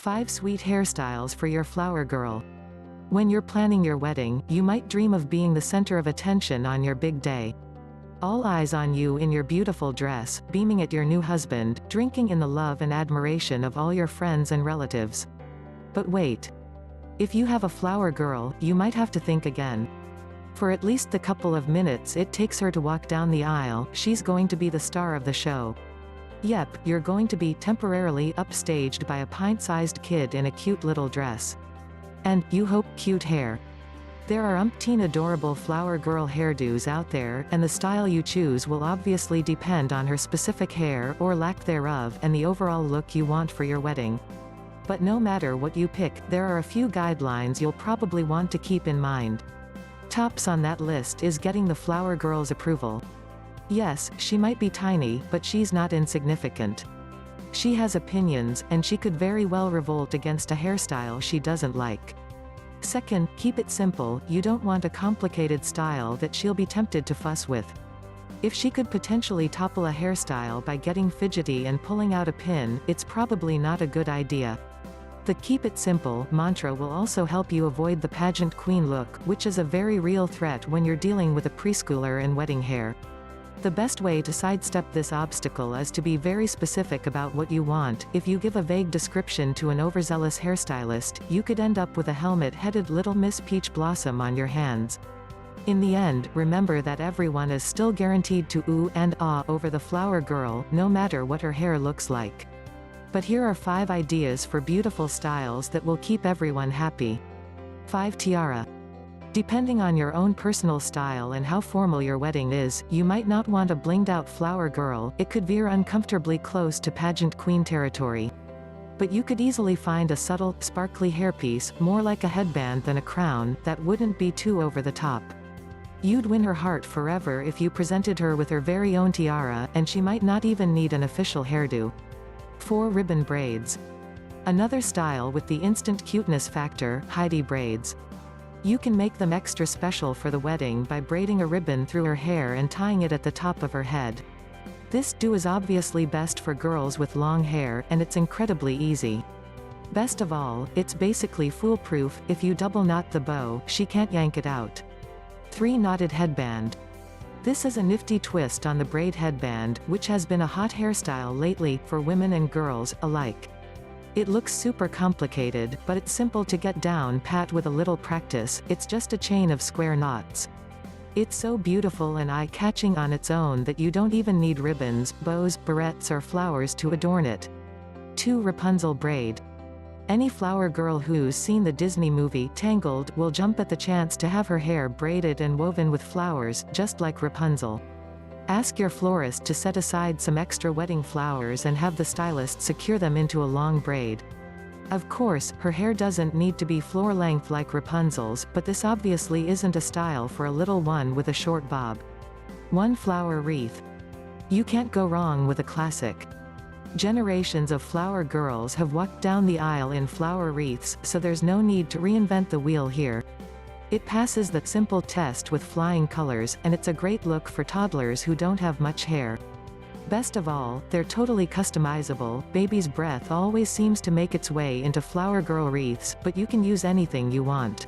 5 sweet hairstyles for your flower girl. When you're planning your wedding, you might dream of being the center of attention on your big day. All eyes on you in your beautiful dress, beaming at your new husband, drinking in the love and admiration of all your friends and relatives. But wait. If you have a flower girl, you might have to think again. For at least the couple of minutes it takes her to walk down the aisle, she's going to be the star of the show. Yep, you're going to be temporarily upstaged by a pint-sized kid in a cute little dress. And, you hope, cute hair. There are umpteen adorable flower girl hairdos out there, and the style you choose will obviously depend on her specific hair, or lack thereof, and the overall look you want for your wedding. But no matter what you pick, there are a few guidelines you'll probably want to keep in mind. Tops on that list is getting the flower girl's approval. Yes, she might be tiny, but she's not insignificant. She has opinions, and she could very well revolt against a hairstyle she doesn't like. Second, keep it simple. You don't want a complicated style that she'll be tempted to fuss with. If she could potentially topple a hairstyle by getting fidgety and pulling out a pin, it's probably not a good idea. The "keep it simple" mantra will also help you avoid the pageant queen look, which is a very real threat when you're dealing with a preschooler and wedding hair. The best way to sidestep this obstacle is to be very specific about what you want. If you give a vague description to an overzealous hairstylist, you could end up with a helmet-headed Little Miss Peach Blossom on your hands. In the end, remember that everyone is still guaranteed to ooh and ah over the flower girl, no matter what her hair looks like. But here are 5 ideas for beautiful styles that will keep everyone happy. 5. Tiara. Depending on your own personal style and how formal your wedding is, you might not want a blinged-out flower girl. It could veer uncomfortably close to pageant queen territory. But you could easily find a subtle, sparkly hairpiece, more like a headband than a crown, that wouldn't be too over the top. You'd win her heart forever if you presented her with her very own tiara, and she might not even need an official hairdo. 4. Ribbon braids. Another style with the instant cuteness factor, Heidi braids. You can make them extra special for the wedding by braiding a ribbon through her hair and tying it at the top of her head. This do is obviously best for girls with long hair, and it's incredibly easy. Best of all, it's basically foolproof. If you double knot the bow, she can't yank it out. 3. Knotted headband. This is a nifty twist on the braid headband, which has been a hot hairstyle lately, for women and girls alike. It looks super complicated, but it's simple to get down pat with a little practice. It's just a chain of square knots. It's so beautiful and eye-catching on its own that you don't even need ribbons, bows, barrettes or flowers to adorn it. 2. Rapunzel braid. Any flower girl who's seen the Disney movie Tangled will jump at the chance to have her hair braided and woven with flowers, just like Rapunzel. Ask your florist to set aside some extra wedding flowers and have the stylist secure them into a long braid. Of course, her hair doesn't need to be floor-length like Rapunzel's, but this obviously isn't a style for a little one with a short bob. 1. Flower wreath. You can't go wrong with a classic. Generations of flower girls have walked down the aisle in flower wreaths, so there's no need to reinvent the wheel here. It passes the simple test with flying colors, and it's a great look for toddlers who don't have much hair. Best of all, they're totally customizable. Baby's breath always seems to make its way into flower girl wreaths, but you can use anything you want.